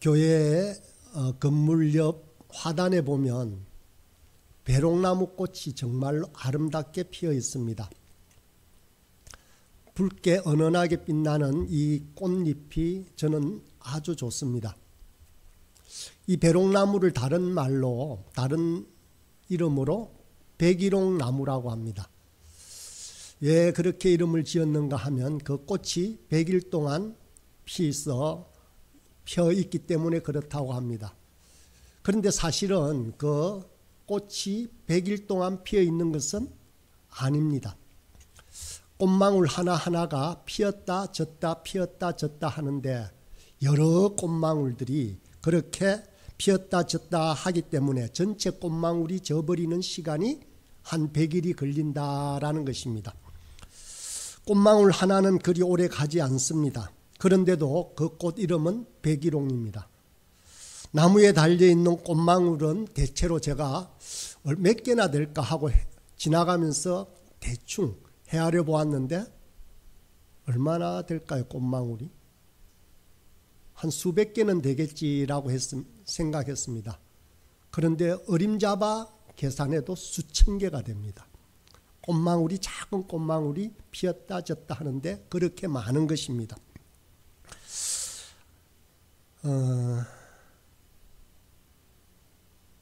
교회 건물 옆 화단에 보면 배롱나무 꽃이 정말로 아름답게 피어 있습니다. 붉게 은은하게 빛나는 이 꽃잎이 저는 아주 좋습니다. 이 배롱나무를 다른 이름으로 백일홍나무라고 합니다. 왜 그렇게 이름을 지었는가 하면 그 꽃이 100일 동안 펴 있기 때문에 그렇다고 합니다. 그런데 사실은 그 꽃이 100일 동안 피어 있는 것은 아닙니다. 꽃망울 하나하나가 피었다 졌다 피었다 졌다 하는데 여러 꽃망울들이 그렇게 피었다 졌다 하기 때문에 전체 꽃망울이 져버리는 시간이 한 100일이 걸린다라는 것입니다. 꽃망울 하나는 그리 오래 가지 않습니다. 그런데도 그 꽃 이름은 백일홍입니다. 나무에 달려있는 꽃망울은 대체로 제가 몇 개나 될까 하고 지나가면서 대충 헤아려 보았는데 얼마나 될까요? 꽃망울이 한 수백 개는 되겠지라고 생각했습니다. 그런데 어림잡아 계산해도 수천 개가 됩니다. 꽃망울이 작은 꽃망울이 피었다 졌다 하는데 그렇게 많은 것입니다.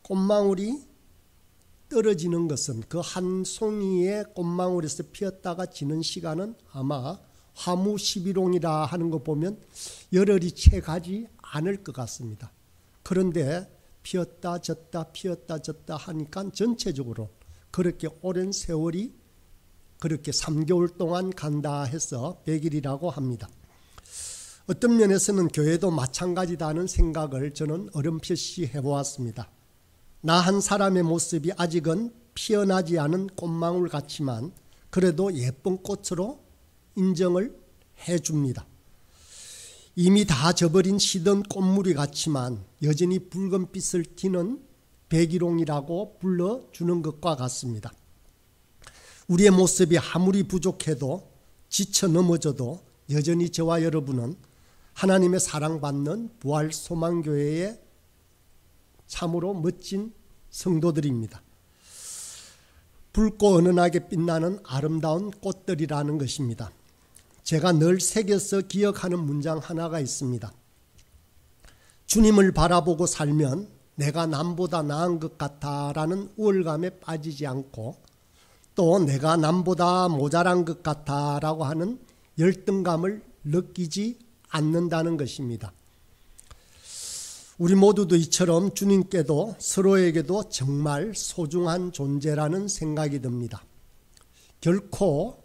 꽃망울이 떨어지는 것은 그 한 송이의 꽃망울에서 피었다가 지는 시간은 아마 화무 11홍이라 하는 거 보면 열흘이 채 가지 않을 것 같습니다. 그런데 피었다 졌다 피었다 졌다 하니까 전체적으로 그렇게 오랜 세월이 그렇게 3개월 동안 간다 해서 100일이라고 합니다. 어떤 면에서는 교회도 마찬가지다는 생각을 저는 어렴풋이 해보았습니다. 나 한 사람의 모습이 아직은 피어나지 않은 꽃망울 같지만 그래도 예쁜 꽃으로 인정을 해줍니다. 이미 다 져버린 시든 꽃무리 같지만 여전히 붉은빛을 띠는 백일홍이라고 불러주는 것과 같습니다. 우리의 모습이 아무리 부족해도 지쳐 넘어져도 여전히 저와 여러분은 하나님의 사랑받는 부활소망교회의 참으로 멋진 성도들입니다. 붉고 은은하게 빛나는 아름다운 꽃들이라는 것입니다. 제가 늘 새겨서 기억하는 문장 하나가 있습니다. 주님을 바라보고 살면 내가 남보다 나은 것 같아라는 우월감에 빠지지 않고 또 내가 남보다 모자란 것 같아라고 하는 열등감을 느끼지 않는다는 것입니다. 우리 모두도 이처럼 주님께도 서로에게도 정말 소중한 존재라는 생각이 듭니다. 결코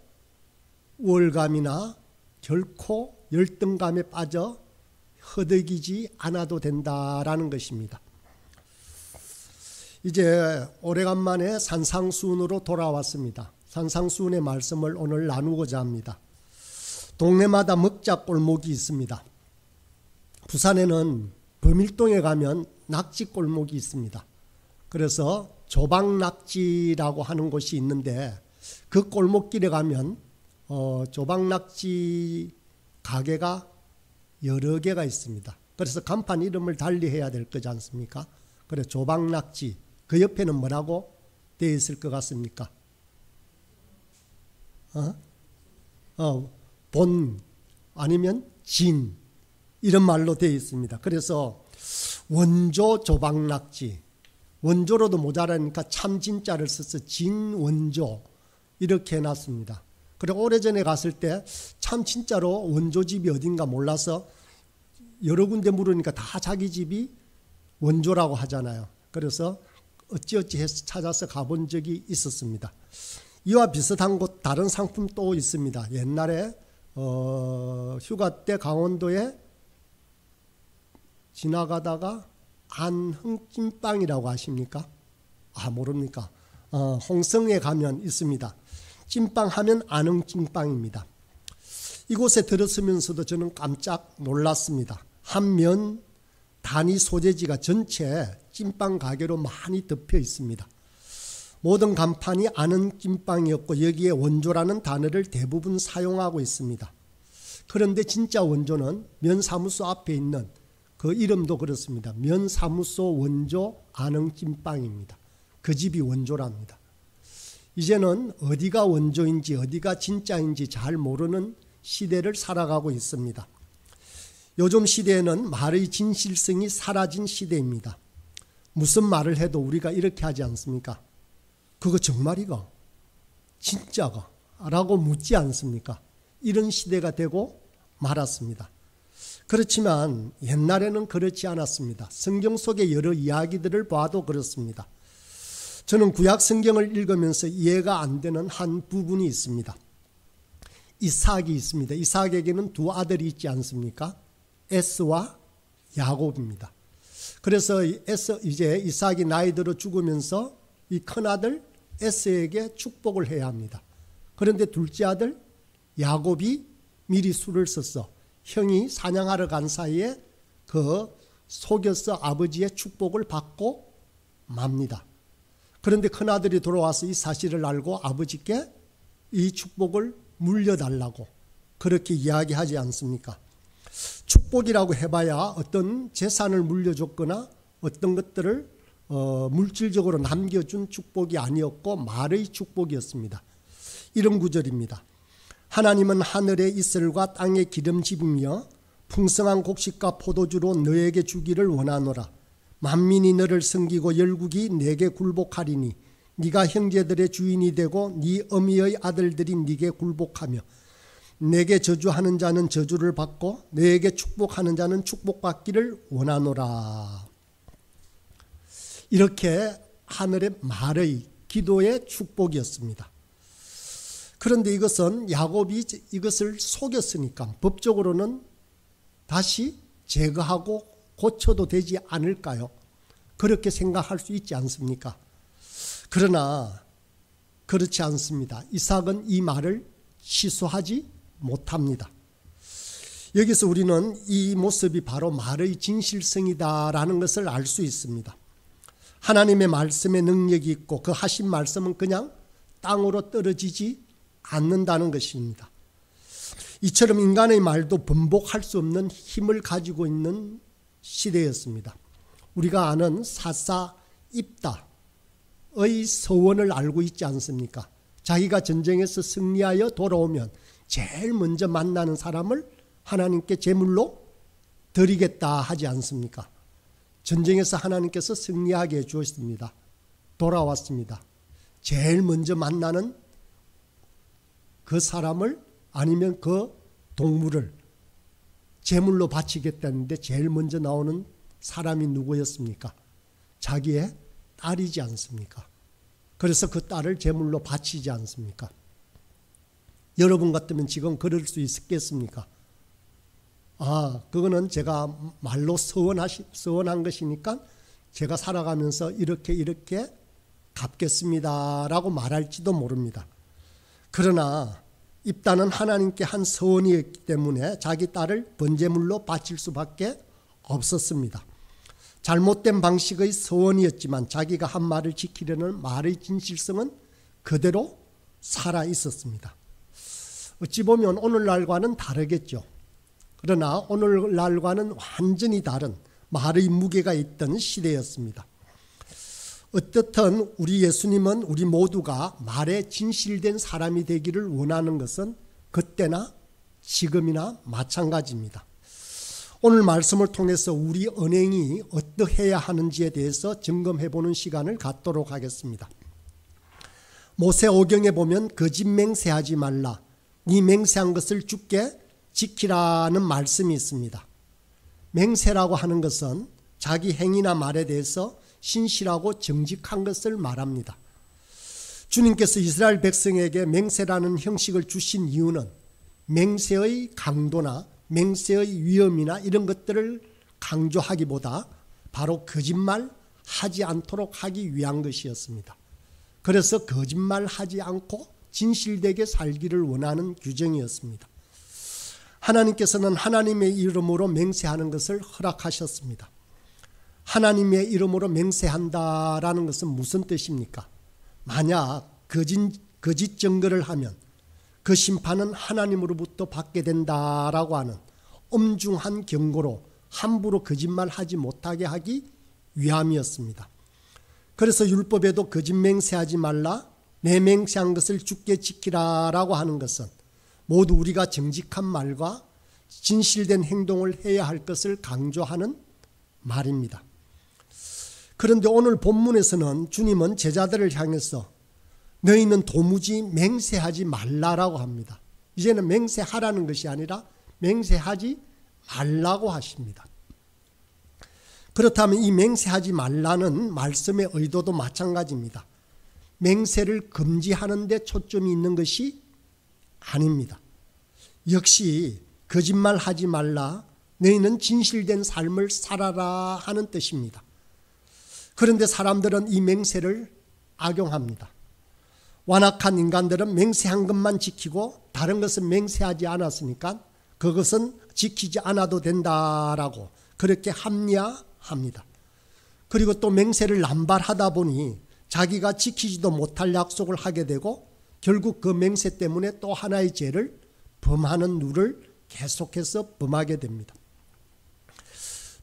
우월감이나 결코 열등감에 빠져 허덕이지 않아도 된다라는 것입니다. 이제 오래간만에 산상수훈으로 돌아왔습니다. 산상수훈의 말씀을 오늘 나누고자 합니다. 동네마다 먹자골목이 있습니다. 부산에는 범일동에 가면 낙지골목이 있습니다. 그래서 조박낙지라고 하는 곳이 있는데 그 골목길에 가면 조박낙지 가게가 여러 개가 있습니다. 그래서 간판 이름을 달리해야 될 거지 않습니까? 그래 조박낙지 그 옆에는 뭐라고 되어 있을 것 같습니까? 본 아니면 진 이런 말로 되어 있습니다. 그래서 원조 조박낙지 원조로도 모자라니까 참 진짜를 써서 진원조 이렇게 해놨습니다. 그리고 오래전에 갔을 때 참 진짜로 원조집이 어딘가 몰라서 여러 군데 물으니까 다 자기 집이 원조라고 하잖아요. 그래서 어찌어찌 해서 찾아서 가본 적이 있었습니다. 이와 비슷한 곳 다른 상품 또 있습니다. 옛날에 휴가 때 강원도에 지나가다가 안흥찐빵이라고 아십니까? 모릅니까? 홍성에 가면 있습니다. 찐빵 하면 안흥찐빵입니다. 이곳에 들었으면서도 저는 깜짝 놀랐습니다. 한 면 단위 소재지가 전체 찐빵 가게로 많이 덮여 있습니다. 모든 간판이 안흥찐빵이었고 여기에 원조라는 단어를 대부분 사용하고 있습니다. 그런데 진짜 원조는 면사무소 앞에 있는 그 이름도 그렇습니다. 면사무소 원조 안흥찐빵입니다. 그 집이 원조랍니다. 이제는 어디가 원조인지 어디가 진짜인지 잘 모르는 시대를 살아가고 있습니다. 요즘 시대에는 말의 진실성이 사라진 시대입니다. 무슨 말을 해도 우리가 이렇게 하지 않습니까? 그거 정말이가? 진짜가? 라고 묻지 않습니까? 이런 시대가 되고 말았습니다. 그렇지만 옛날에는 그렇지 않았습니다. 성경 속의 여러 이야기들을 봐도 그렇습니다. 저는 구약 성경을 읽으면서 이해가 안 되는 한 부분이 있습니다. 이삭이 있습니다. 이삭에게는 두 아들이 있지 않습니까? 에스와 야곱입니다. 그래서 이제 이삭이 나이 들어 죽으면서 이 큰아들 에스에게 축복을 해야 합니다. 그런데 둘째 아들 야곱이 미리 술을 써서 형이 사냥하러 간 사이에 속여서 아버지의 축복을 받고 맙니다. 그런데 큰아들이 돌아와서 이 사실을 알고 아버지께 이 축복을 물려달라고 그렇게 이야기하지 않습니까? 축복이라고 해봐야 어떤 재산을 물려줬거나 어떤 것들을 물질적으로 남겨준 축복이 아니었고 말의 축복이었습니다. 이런 구절입니다. 하나님은 하늘의 이슬과 땅의 기름집이며 풍성한 곡식과 포도주로 너에게 주기를 원하노라. 만민이 너를 섬기고 열국이 내게 굴복하리니 네가 형제들의 주인이 되고 네 어미의 아들들이 네게 굴복하며 내게 저주하는 자는 저주를 받고 너에게 축복하는 자는 축복받기를 원하노라. 이렇게 하늘의 말의 기도의 축복이었습니다. 그런데 이것은 야곱이 이것을 속였으니까 법적으로는 다시 제거하고 고쳐도 되지 않을까요? 그렇게 생각할 수 있지 않습니까? 그러나 그렇지 않습니다. 이삭은 이 말을 취소하지 못합니다. 여기서 우리는 이 모습이 바로 말의 진실성이다라는 것을 알 수 있습니다. 하나님의 말씀에 능력이 있고 그 하신 말씀은 그냥 땅으로 떨어지지 않는다는 것입니다. 이처럼 인간의 말도 번복할 수 없는 힘을 가지고 있는 시대였습니다. 우리가 아는 사사 입다의 서원을 알고 있지 않습니까? 자기가 전쟁에서 승리하여 돌아오면 제일 먼저 만나는 사람을 하나님께 제물로 드리겠다 하지 않습니까? 전쟁에서 하나님께서 승리하게 해주었습니다. 돌아왔습니다. 제일 먼저 만나는 그 사람을 아니면 그 동물을 제물로 바치겠다는데 제일 먼저 나오는 사람이 누구였습니까? 자기의 딸이지 않습니까? 그래서 그 딸을 제물로 바치지 않습니까? 여러분 같으면 지금 그럴 수 있겠습니까? 그거는 제가 말로 서원한 것이니까 제가 살아가면서 이렇게 갚겠습니다라고 말할지도 모릅니다. 그러나 입다는 하나님께 한 서원이었기 때문에 자기 딸을 번제물로 바칠 수밖에 없었습니다. 잘못된 방식의 서원이었지만 자기가 한 말을 지키려는 말의 진실성은 그대로 살아 있었습니다. 어찌 보면 오늘날과는 다르겠죠. 그러나 오늘날과는 완전히 다른 말의 무게가 있던 시대였습니다. 어떻든 우리 예수님은 우리 모두가 말에 진실된 사람이 되기를 원하는 것은 그때나 지금이나 마찬가지입니다. 오늘 말씀을 통해서 우리 언행이 어떠해야 하는지에 대해서 점검해보는 시간을 갖도록 하겠습니다. 모세오경에 보면 거짓 맹세하지 말라. 네 맹세한 것을 주께 지키라는 말씀이 있습니다. 맹세라고 하는 것은 자기 행위나 말에 대해서 신실하고 정직한 것을 말합니다. 주님께서 이스라엘 백성에게 맹세라는 형식을 주신 이유는 맹세의 강도나 맹세의 위험이나 이런 것들을 강조하기보다 바로 거짓말 하지 않도록 하기 위한 것이었습니다. 그래서 거짓말하지 않고 진실되게 살기를 원하는 규정이었습니다. 하나님께서는 하나님의 이름으로 맹세하는 것을 허락하셨습니다. 하나님의 이름으로 맹세한다라는 것은 무슨 뜻입니까? 만약 거짓 증거를 하면 그 심판은 하나님으로부터 받게 된다라고 하는 엄중한 경고로 함부로 거짓말하지 못하게 하기 위함이었습니다. 그래서 율법에도 거짓 맹세하지 말라, 내 맹세한 것을 주께 지키라라고 하는 것은 모두 우리가 정직한 말과 진실된 행동을 해야 할 것을 강조하는 말입니다. 그런데 오늘 본문에서는 주님은 제자들을 향해서 너희는 도무지 맹세하지 말라라고 합니다. 이제는 맹세하라는 것이 아니라 맹세하지 말라고 하십니다. 그렇다면 이 맹세하지 말라는 말씀의 의도도 마찬가지입니다. 맹세를 금지하는 데 초점이 있는 것이 아닙니다. 역시 거짓말하지 말라, 너희는 진실된 삶을 살아라 하는 뜻입니다. 그런데 사람들은 이 맹세를 악용합니다. 완악한 인간들은 맹세한 것만 지키고 다른 것은 맹세하지 않았으니까 그것은 지키지 않아도 된다라고 그렇게 합리화합니다. 그리고 또 맹세를 남발하다 보니 자기가 지키지도 못할 약속을 하게 되고 결국 그 맹세 때문에 또 하나의 죄를 범하는 누를 계속해서 범하게 됩니다.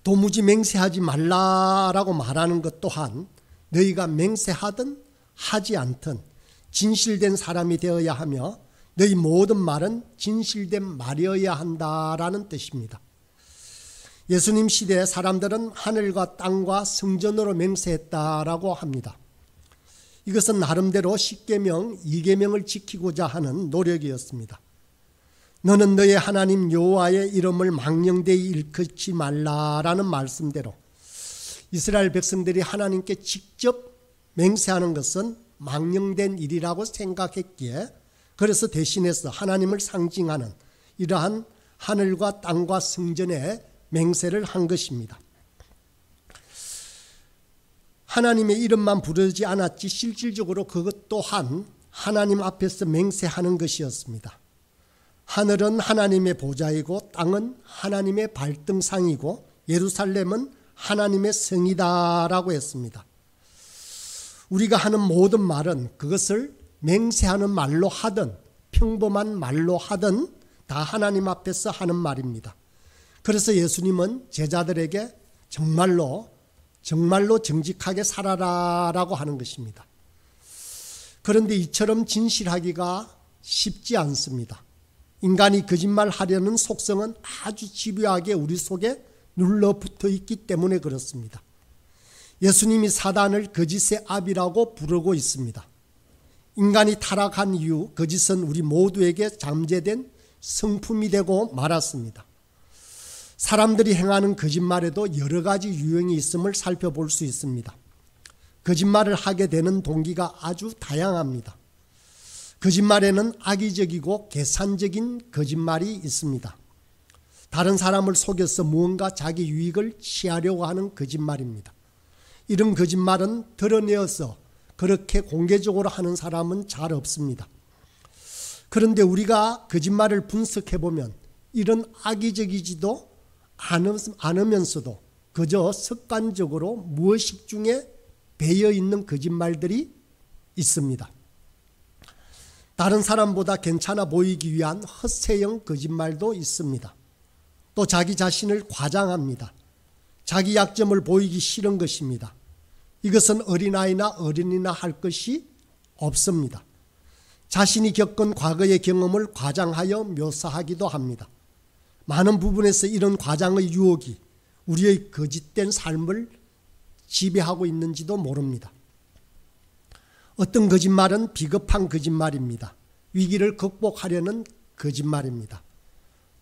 도무지 맹세하지 말라라고 말하는 것 또한 너희가 맹세하든 하지 않든 진실된 사람이 되어야 하며 너희 모든 말은 진실된 말이어야 한다라는 뜻입니다. 예수님 시대에 사람들은 하늘과 땅과 성전으로 맹세했다라고 합니다. 이것은 나름대로 10계명, 2계명을 지키고자 하는 노력이었습니다. 너는 너의 하나님 여호와의 이름을 망령되이 일컫지 말라라는 말씀대로 이스라엘 백성들이 하나님께 직접 맹세하는 것은 망령된 일이라고 생각했기에 그래서 대신해서 하나님을 상징하는 이러한 하늘과 땅과 성전에 맹세를 한 것입니다. 하나님의 이름만 부르지 않았지 실질적으로 그것 또한 하나님 앞에서 맹세하는 것이었습니다. 하늘은 하나님의 보좌이고 땅은 하나님의 발등상이고 예루살렘은 하나님의 성이다라고 했습니다. 우리가 하는 모든 말은 그것을 맹세하는 말로 하든 평범한 말로 하든 다 하나님 앞에서 하는 말입니다. 그래서 예수님은 제자들에게 정말로 정직하게 살아라라고 하는 것입니다. 그런데 이처럼 진실하기가 쉽지 않습니다. 인간이 거짓말하려는 속성은 아주 집요하게 우리 속에 눌러붙어 있기 때문에 그렇습니다. 예수님이 사단을 거짓의 아비라고 부르고 있습니다. 인간이 타락한 이후 거짓은 우리 모두에게 잠재된 성품이 되고 말았습니다. 사람들이 행하는 거짓말에도 여러 가지 유형이 있음을 살펴볼 수 있습니다. 거짓말을 하게 되는 동기가 아주 다양합니다. 거짓말에는 악의적이고 계산적인 거짓말이 있습니다. 다른 사람을 속여서 무언가 자기 유익을 취하려고 하는 거짓말입니다. 이런 거짓말은 드러내어서 그렇게 공개적으로 하는 사람은 잘 없습니다. 그런데 우리가 거짓말을 분석해보면 이런 악의적이지도 않으면서도 그저 습관적으로 무의식 중에 배어있는 거짓말들이 있습니다. 다른 사람보다 괜찮아 보이기 위한 헛세형 거짓말도 있습니다. 또 자기 자신을 과장합니다. 자기 약점을 보이기 싫은 것입니다. 이것은 어린아이나 어린이나 할 것이 없습니다. 자신이 겪은 과거의 경험을 과장하여 묘사하기도 합니다. 많은 부분에서 이런 과장의 유혹이 우리의 거짓된 삶을 지배하고 있는지도 모릅니다. 어떤 거짓말은 비겁한 거짓말입니다. 위기를 극복하려는 거짓말입니다.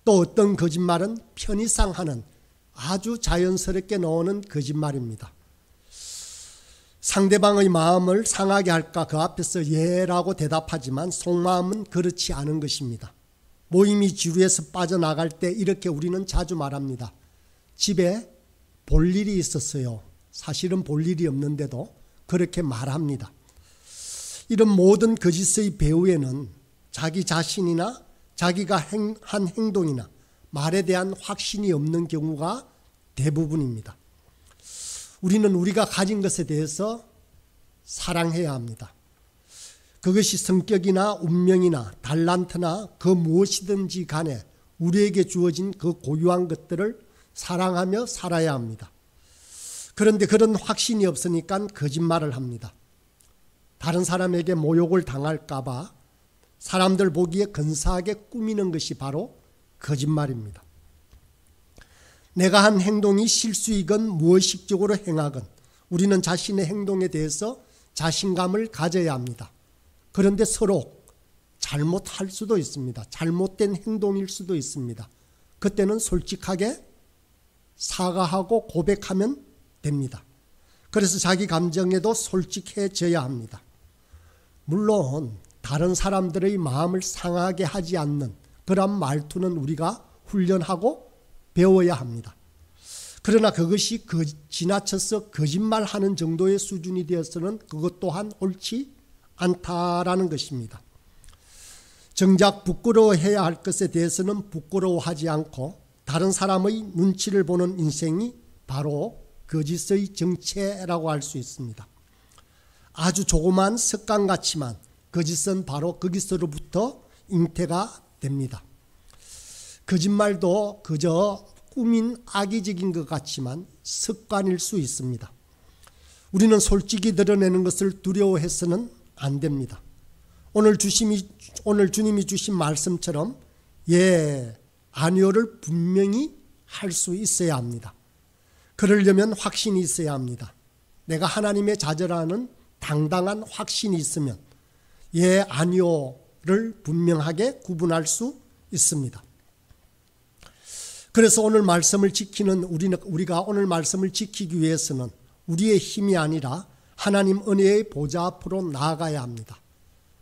또 어떤 거짓말은 편의상하는 아주 자연스럽게 나오는 거짓말입니다. 상대방의 마음을 상하게 할까 그 앞에서 예라고 대답하지만 속마음은 그렇지 않은 것입니다. 모임이 지루해서 빠져나갈 때 이렇게 우리는 자주 말합니다. 집에 볼 일이 있었어요. 사실은 볼 일이 없는데도 그렇게 말합니다. 이런 모든 거짓의 배후에는 자기 자신이나 자기가 한 행동이나 말에 대한 확신이 없는 경우가 대부분입니다. 우리는 우리가 가진 것에 대해서 사랑해야 합니다. 그것이 성격이나 운명이나 달란트나 그 무엇이든지 간에 우리에게 주어진 그 고유한 것들을 사랑하며 살아야 합니다. 그런데 그런 확신이 없으니까 거짓말을 합니다. 다른 사람에게 모욕을 당할까 봐 사람들 보기에 근사하게 꾸미는 것이 바로 거짓말입니다. 내가 한 행동이 실수이건 무의식적으로 행하건 우리는 자신의 행동에 대해서 자신감을 가져야 합니다. 그런데 서로 잘못할 수도 있습니다. 잘못된 행동일 수도 있습니다. 그때는 솔직하게 사과하고 고백하면 됩니다. 그래서 자기 감정에도 솔직해져야 합니다. 물론 다른 사람들의 마음을 상하게 하지 않는 그런 말투는 우리가 훈련하고 배워야 합니다. 그러나 그것이 지나쳐서 거짓말하는 정도의 수준이 되어서는 그것 또한 옳지 않다라는 것입니다. 정작 부끄러워해야 할 것에 대해서는 부끄러워하지 않고 다른 사람의 눈치를 보는 인생이 바로 거짓의 정체라고 할 수 있습니다. 아주 조그만 습관 같지만 거짓은 바로 거기서로부터 잉태가 됩니다. 거짓말도 그저 꾸민 악의적인 것 같지만 습관일 수 있습니다. 우리는 솔직히 드러내는 것을 두려워해서는 안 됩니다. 오늘 주님이 주신 말씀처럼 아니요를 분명히 할 수 있어야 합니다. 그러려면 확신이 있어야 합니다. 내가 하나님의 자녀라는 당당한 확신이 있으면 아니요를 분명하게 구분할 수 있습니다. 그래서 오늘 말씀을 우리가 오늘 말씀을 지키기 위해서는 우리의 힘이 아니라 하나님 은혜의 보좌 앞으로 나아가야 합니다.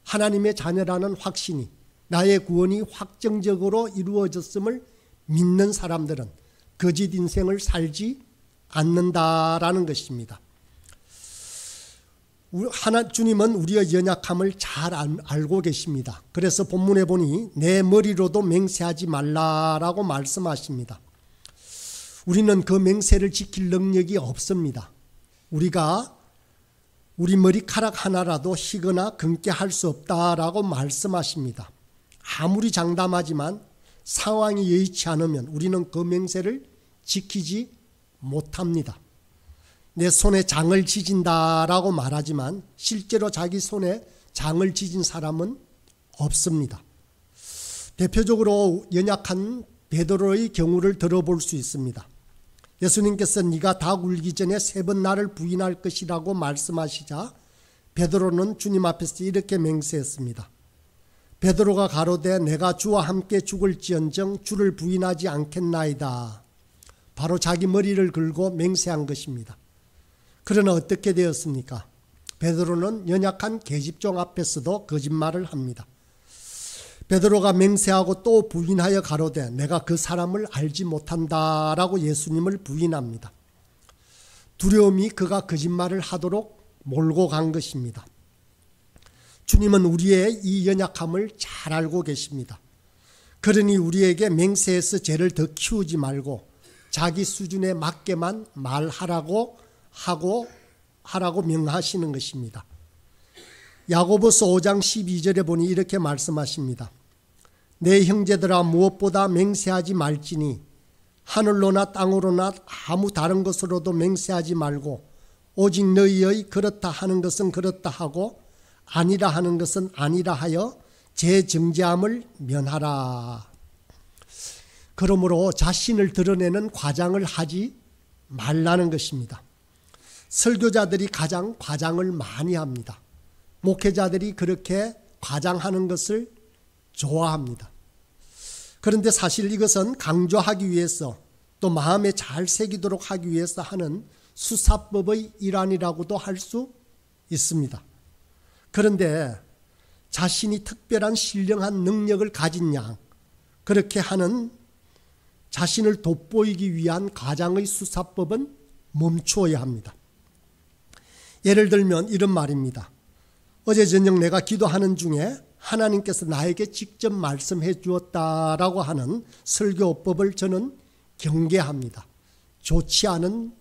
하나님의 자녀라는 확신이 나의 구원이 확정적으로 이루어졌음을 믿는 사람들은 거짓 인생을 살지 않는다라는 것입니다. 주님은 우리의 연약함을 잘 알고 계십니다. 그래서 본문에 보니 내 머리로도 맹세하지 말라라고 말씀하십니다. 우리는 그 맹세를 지킬 능력이 없습니다. 우리 머리카락 하나라도 희거나 금게 할 수 없다라고 말씀하십니다. 아무리 장담하지만 상황이 여의치 않으면 우리는 그 맹세를 지키지 못합니다. 내 손에 장을 지진다라고 말하지만 실제로 자기 손에 장을 지진 사람은 없습니다. 대표적으로 연약한 베드로의 경우를 들어볼 수 있습니다. 예수님께서 네가 닭 울기 전에 3번 나를 부인할 것이라고 말씀하시자 베드로는 주님 앞에서 이렇게 맹세했습니다. 베드로가 가로되 내가 주와 함께 죽을지언정 주를 부인하지 않겠나이다. 바로 자기 머리를 긁고 맹세한 것입니다. 그러나 어떻게 되었습니까? 베드로는 연약한 계집종 앞에서도 거짓말을 합니다. 베드로가 맹세하고 또 부인하여 가로되 내가 그 사람을 알지 못한다라고 예수님을 부인합니다. 두려움이 그가 거짓말을 하도록 몰고 간 것입니다. 주님은 우리의 이 연약함을 잘 알고 계십니다. 그러니 우리에게 맹세해서 죄를 더 키우지 말고 자기 수준에 맞게만 말하라고 명하시는 것입니다. 야고보서 5장 12절에 보니 이렇게 말씀하십니다. 내 형제들아 무엇보다 맹세하지 말지니 하늘로나 땅으로나 아무 다른 것으로도 맹세하지 말고 오직 너희의 그렇다 하는 것은 그렇다 하고 아니라 하는 것은 아니라 하여 제 정죄함을 면하라. 그러므로 자신을 드러내는 과장을 하지 말라는 것입니다. 설교자들이 가장 과장을 많이 합니다. 목회자들이 그렇게 과장하는 것을 좋아합니다. 그런데 사실 이것은 강조하기 위해서 또 마음에 잘 새기도록 하기 위해서 하는 수사법의 일환이라고도 할 수 있습니다. 그런데 자신이 특별한 신령한 능력을 가진 양 그렇게 하는 자신을 돋보이기 위한 과장의 수사법은 멈추어야 합니다. 예를 들면 이런 말입니다. 어제 저녁 내가 기도하는 중에 하나님께서 나에게 직접 말씀해 주었다라고 하는 설교법을 저는 경계합니다. 좋지 않은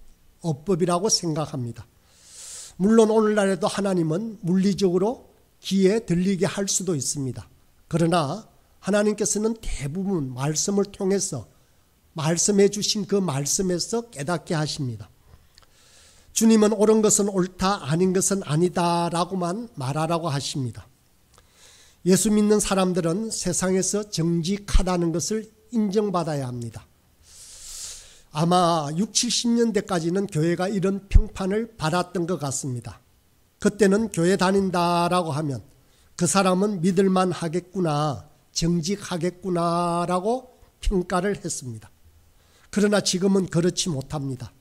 어법이라고 생각합니다. 물론 오늘날에도 하나님은 물리적으로 귀에 들리게 할 수도 있습니다. 그러나 하나님께서는 대부분 말씀을 통해서 말씀해 주신 그 말씀에서 깨닫게 하십니다. 주님은 옳은 것은 옳다, 아닌 것은 아니다라고만 말하라고 하십니다. 예수 믿는 사람들은 세상에서 정직하다는 것을 인정받아야 합니다. 아마 60, 70년대까지는 교회가 이런 평판을 받았던 것 같습니다. 그때는 교회 다닌다라고 하면 그 사람은 믿을만 하겠구나, 정직하겠구나라고 평가를 했습니다. 그러나 지금은 그렇지 못합니다.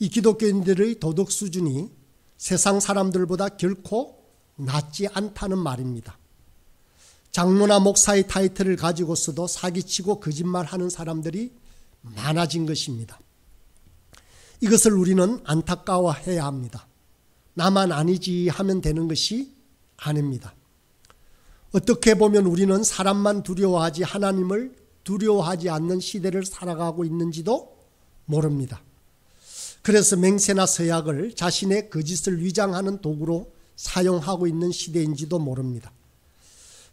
이 기독교인들의 도덕 수준이 세상 사람들보다 결코 낮지 않다는 말입니다. 장로나 목사의 타이틀을 가지고서도 사기치고 거짓말하는 사람들이 많아진 것입니다. 이것을 우리는 안타까워해야 합니다. 나만 아니지 하면 되는 것이 아닙니다. 어떻게 보면 우리는 사람만 두려워하지 하나님을 두려워하지 않는 시대를 살아가고 있는지도 모릅니다. 그래서 맹세나 서약을 자신의 거짓을 위장하는 도구로 사용하고 있는 시대인지도 모릅니다.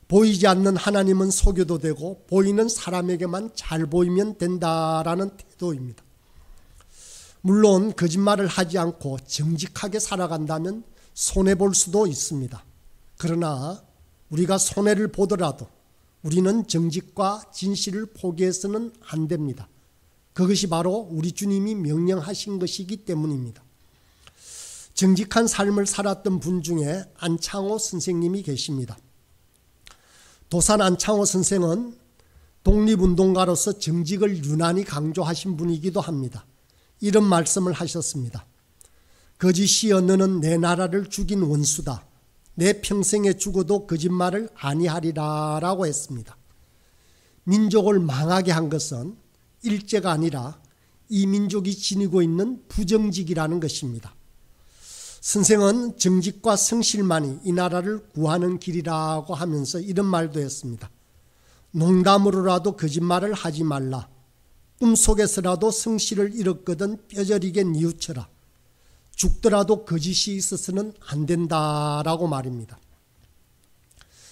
보이지 않는 하나님은 속여도 되고 보이는 사람에게만 잘 보이면 된다라는 태도입니다. 물론 거짓말을 하지 않고 정직하게 살아간다면 손해볼 수도 있습니다. 그러나 우리가 손해를 보더라도 우리는 정직과 진실을 포기해서는 안 됩니다. 그것이 바로 우리 주님이 명령하신 것이기 때문입니다. 정직한 삶을 살았던 분 중에 안창호 선생님이 계십니다. 도산 안창호 선생은 독립운동가로서 정직을 유난히 강조하신 분이기도 합니다. 이런 말씀을 하셨습니다. 거짓이여 너는 내 나라를 죽인 원수다. 내 평생에 죽어도 거짓말을 아니하리라 라고 했습니다. 민족을 망하게 한 것은 일제가 아니라 이 민족이 지니고 있는 부정직이라는 것입니다. 선생은 정직과 성실만이 이 나라를 구하는 길이라고 하면서 이런 말도 했습니다. 농담으로라도 거짓말을 하지 말라. 꿈속에서라도 성실을 잃었거든 뼈저리게 뉘우쳐라. 죽더라도 거짓이 있어서는 안 된다라고 말입니다.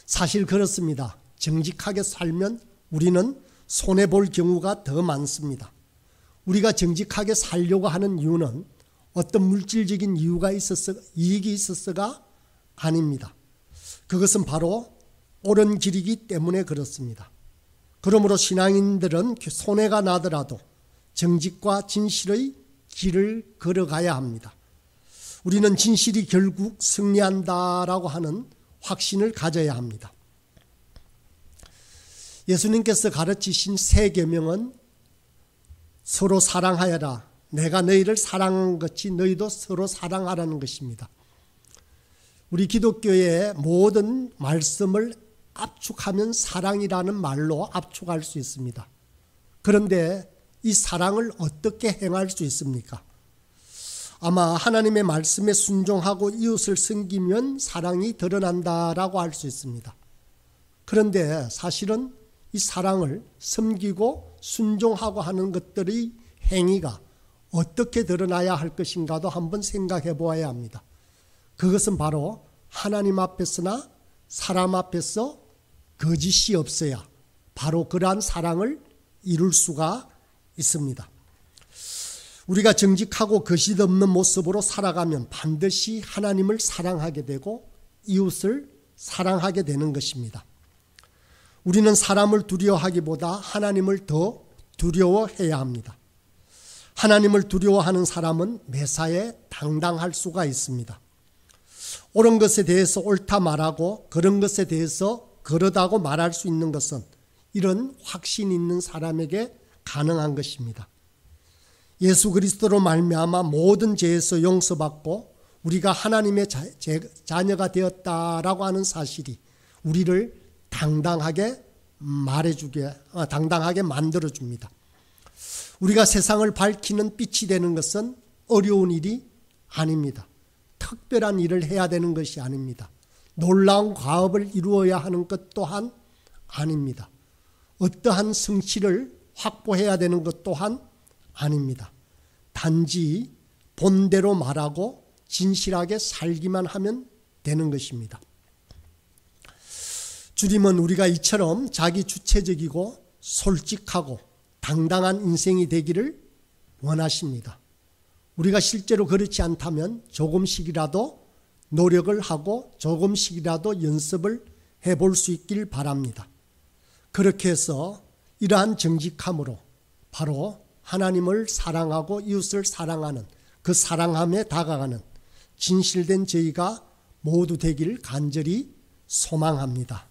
사실 그렇습니다. 정직하게 살면 우리는 손해볼 경우가 더 많습니다. 우리가 정직하게 살려고 하는 이유는 어떤 물질적인 이익이 있어서가 아닙니다. 그것은 바로 옳은 길이기 때문에 그렇습니다. 그러므로 신앙인들은 손해가 나더라도 정직과 진실의 길을 걸어가야 합니다. 우리는 진실이 결국 승리한다라고 하는 확신을 가져야 합니다. 예수님께서 가르치신 새 계명은 서로 사랑하여라. 내가 너희를 사랑한 것이 너희도 서로 사랑하라는 것입니다. 우리 기독교의 모든 말씀을 압축하면 사랑이라는 말로 압축할 수 있습니다. 그런데 이 사랑을 어떻게 행할 수 있습니까? 아마 하나님의 말씀에 순종하고 이웃을 섬기면 사랑이 드러난다라고 할 수 있습니다. 그런데 사실은 이 사랑을 섬기고 순종하고 하는 것들의 행위가 어떻게 드러나야 할 것인가도 한번 생각해 보아야 합니다. 그것은 바로 하나님 앞에서나 사람 앞에서 거짓이 없어야 바로 그러한 사랑을 이룰 수가 있습니다. 우리가 정직하고 거짓 없는 모습으로 살아가면 반드시 하나님을 사랑하게 되고 이웃을 사랑하게 되는 것입니다. 우리는 사람을 두려워하기보다 하나님을 더 두려워해야 합니다. 하나님을 두려워하는 사람은 매사에 당당할 수가 있습니다. 옳은 것에 대해서 옳다 말하고 그런 것에 대해서 그러다고 말할 수 있는 것은 이런 확신 있는 사람에게 가능한 것입니다. 예수 그리스도로 말미암아 모든 죄에서 용서받고 우리가 하나님의 자녀가 되었다라고 하는 사실이 우리를 당당하게 당당하게 만들어줍니다. 우리가 세상을 밝히는 빛이 되는 것은 어려운 일이 아닙니다. 특별한 일을 해야 되는 것이 아닙니다. 놀라운 과업을 이루어야 하는 것 또한 아닙니다. 어떠한 성취를 확보해야 되는 것 또한 아닙니다. 단지 본대로 말하고 진실하게 살기만 하면 되는 것입니다. 주님은 우리가 이처럼 자기 주체적이고 솔직하고 당당한 인생이 되기를 원하십니다. 우리가 실제로 그렇지 않다면 조금씩이라도 노력을 하고 조금씩이라도 연습을 해볼 수 있길 바랍니다. 그렇게 해서 이러한 정직함으로 바로 하나님을 사랑하고 이웃을 사랑하는 그 사랑함에 다가가는 진실된 저희가 모두 되기를 간절히 소망합니다.